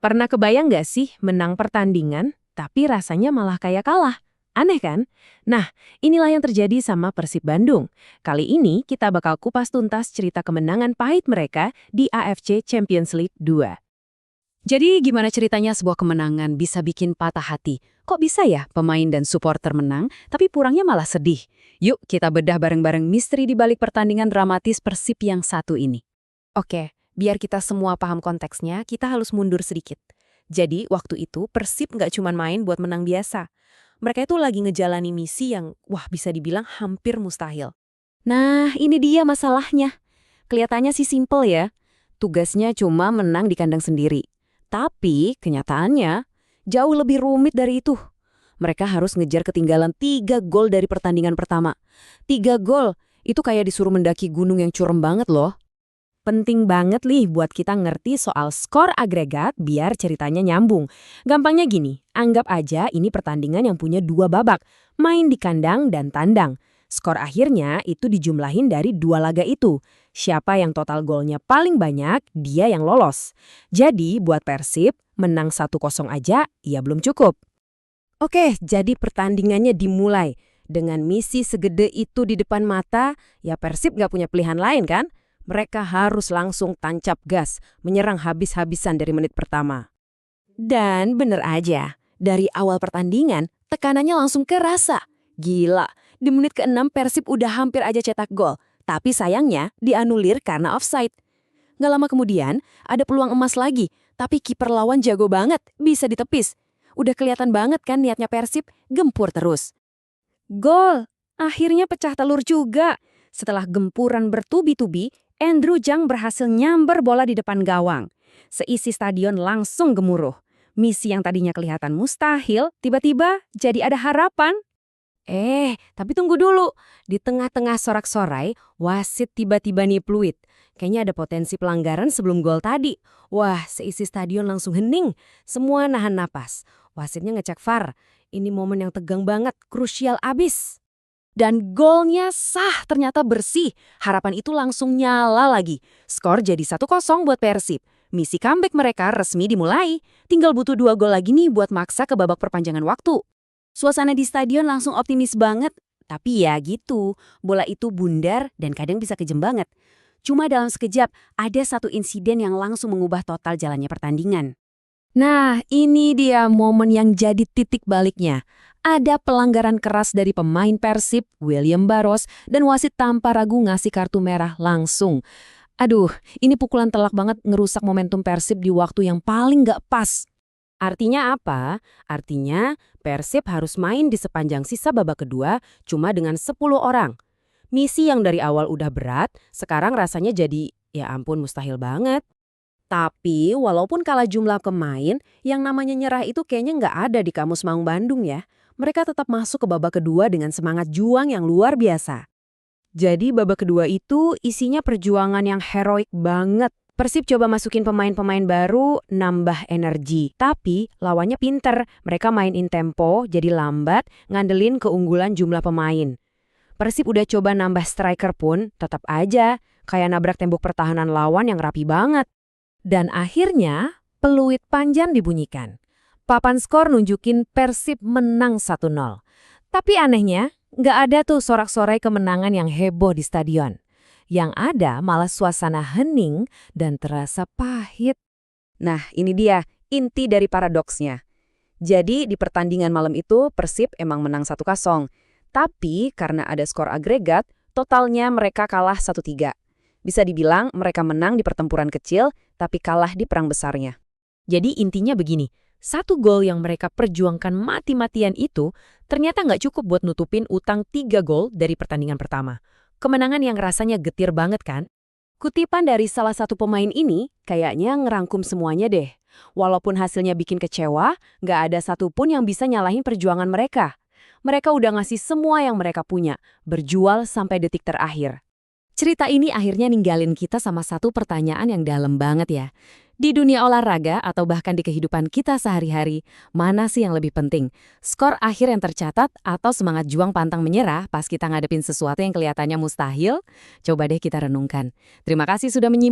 Pernah kebayang nggak sih menang pertandingan, tapi rasanya malah kayak kalah? Aneh kan? Nah, inilah yang terjadi sama Persib Bandung. Kali ini kita bakal kupas tuntas cerita kemenangan pahit mereka di AFC Champions League 2. Jadi gimana ceritanya sebuah kemenangan bisa bikin patah hati? Kok bisa ya pemain dan supporter menang, tapi pulangnya malah sedih? Yuk kita bedah bareng-bareng misteri di balik pertandingan dramatis Persib yang satu ini. Oke, biar kita semua paham konteksnya, kita harus mundur sedikit. Jadi, waktu itu Persib nggak cuma main buat menang biasa. Mereka itu lagi ngejalani misi yang, bisa dibilang hampir mustahil. Nah, ini dia masalahnya. Kelihatannya sih simple ya. Tugasnya cuma menang di kandang sendiri. Tapi kenyataannya jauh lebih rumit dari itu. Mereka harus ngejar ketinggalan 3 gol dari pertandingan pertama. 3 gol, itu kayak disuruh mendaki gunung yang curam banget loh. Penting banget nih buat kita ngerti soal skor agregat biar ceritanya nyambung. Gampangnya gini, anggap aja ini pertandingan yang punya 2 babak, main di kandang dan tandang. Skor akhirnya itu dijumlahin dari 2 laga itu. Siapa yang total golnya paling banyak, dia yang lolos. Jadi buat Persib, menang 1-0 aja, ya belum cukup. Oke, jadi pertandingannya dimulai. Dengan misi segede itu di depan mata, ya Persib gak punya pilihan lain kan? Mereka harus langsung tancap gas, menyerang habis-habisan dari menit pertama. Dan bener aja, dari awal pertandingan, tekanannya langsung kerasa. Gila, di menit ke-6 Persib udah hampir aja cetak gol, tapi sayangnya dianulir karena offside. Nggak lama kemudian, ada peluang emas lagi, tapi kiper lawan jago banget, bisa ditepis. Udah kelihatan banget kan niatnya Persib, gempur terus. Gol! Akhirnya pecah telur juga. Setelah gempuran bertubi-tubi, Andrew Jang berhasil nyamber bola di depan gawang. Seisi stadion langsung gemuruh. Misi yang tadinya kelihatan mustahil, tiba-tiba jadi ada harapan. Tapi tunggu dulu. Di tengah-tengah sorak-sorai, wasit tiba-tiba niup peluit. Kayaknya ada potensi pelanggaran sebelum gol tadi. Wah, seisi stadion langsung hening. Semua nahan napas. Wasitnya ngecek VAR. Ini momen yang tegang banget, krusial abis. Dan golnya sah, ternyata bersih. Harapan itu langsung nyala lagi. Skor jadi 1-0 buat Persib. Misi comeback mereka resmi dimulai. Tinggal butuh 2 gol lagi nih buat maksa ke babak perpanjangan waktu. Suasana di stadion langsung optimis banget. Tapi ya gitu, bola itu bundar dan kadang bisa kejam banget. Cuma dalam sekejap, ada satu insiden yang langsung mengubah total jalannya pertandingan. Nah, ini dia momen yang jadi titik baliknya. Ada pelanggaran keras dari pemain Persib, William Barros, dan wasit tanpa ragu ngasih kartu merah langsung. Aduh, ini pukulan telak banget ngerusak momentum Persib di waktu yang paling gak pas. Artinya apa? Artinya Persib harus main di sepanjang sisa babak kedua cuma dengan 10 orang. Misi yang dari awal udah berat, sekarang rasanya jadi, ya ampun mustahil banget. Tapi walaupun kalah jumlah pemain, yang namanya nyerah itu kayaknya nggak ada di Kamus Maung Bandung ya. Mereka tetap masuk ke babak kedua dengan semangat juang yang luar biasa. Jadi babak kedua itu isinya perjuangan yang heroik banget. Persib coba masukin pemain-pemain baru, nambah energi. Tapi lawannya pinter, mereka main in tempo, jadi lambat, ngandelin keunggulan jumlah pemain. Persib udah coba nambah striker pun, tetap aja, kayak nabrak tembok pertahanan lawan yang rapi banget. Dan akhirnya, peluit panjang dibunyikan. Papan skor nunjukin Persib menang 1-0. Tapi anehnya, nggak ada tuh sorak-sorai kemenangan yang heboh di stadion. Yang ada malah suasana hening dan terasa pahit. Nah, ini dia inti dari paradoksnya. Jadi di pertandingan malam itu Persib emang menang 1-0. Tapi karena ada skor agregat, totalnya mereka kalah 1-3. Bisa dibilang mereka menang di pertempuran kecil, tapi kalah di perang besarnya. Jadi intinya begini, 1 gol yang mereka perjuangkan mati-matian itu ternyata nggak cukup buat nutupin utang 3 gol dari pertandingan pertama. Kemenangan yang rasanya getir banget kan? Kutipan dari salah satu pemain ini kayaknya ngerangkum semuanya deh. Walaupun hasilnya bikin kecewa, nggak ada satupun yang bisa nyalahin perjuangan mereka. Mereka udah ngasih semua yang mereka punya, berjual sampai detik terakhir. Cerita ini akhirnya ninggalin kita sama satu pertanyaan yang dalam banget ya. Di dunia olahraga atau bahkan di kehidupan kita sehari-hari, mana sih yang lebih penting? Skor akhir yang tercatat atau semangat juang pantang menyerah pas kita ngadepin sesuatu yang kelihatannya mustahil? Coba deh kita renungkan. Terima kasih sudah menyimak.